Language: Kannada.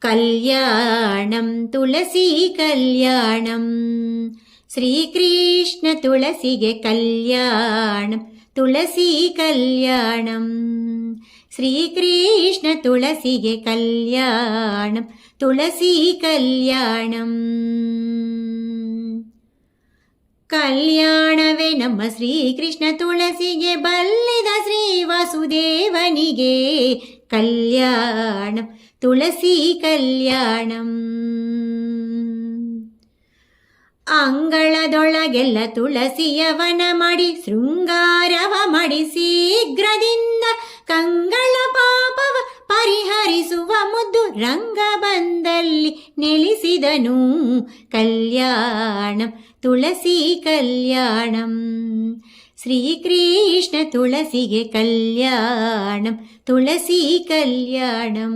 ಕಲ್ಯಾಣಂ ತುಳಸಿ ಕಲ್ಯಾಣಂ ಶ್ರೀಕೃಷ್ಣ ತುಳಸಿಗೆ ಕಲ್ಯಾಣಂ ತುಳಸಿ ಕಲ್ಯಾಣಂ ಶ್ರೀಕೃಷ್ಣ ತುಳಸಿಗೆ ಕಲ್ಯಾಣಂ ತುಳಸಿ ಕಲ್ಯಾಣಂ ಕಲ್ಯಾಣವೇ ನಮ್ಮ ಶ್ರೀಕೃಷ್ಣ ತುಳಸಿಗೆ ಬಲ್ಲಿದ ಶ್ರೀ ವಾಸುದೇವನಿಗೆ ಕಲ್ಯಾಣಂ ತುಳಸಿ ಕಲ್ಯಾಣಂ ಅಂಗಳದೊಳಗೆಲ್ಲ ತುಳಸಿಯವನ ಮಾಡಿ ಶೃಂಗಾರವ ಮಾಡಿ ಶೀಘ್ರದಿಂದ ಕಂಗಳ ಪಾಪವ ಪರಿಹರಿಸುವ ಮುದ್ದು ರಂಗ ಬಂದಲ್ಲಿ ನೆಲೆಸಿದನು ಕಲ್ಯಾಣಂ ತುಳಸಿ ಕಲ್ಯಾಣಂ ಶ್ರೀಕೃಷ್ಣ ತುಳಸಿಗೆ ಕಲ್ಯಾಣಂ ತುಳಸಿ ಕಲ್ಯಾಣಂ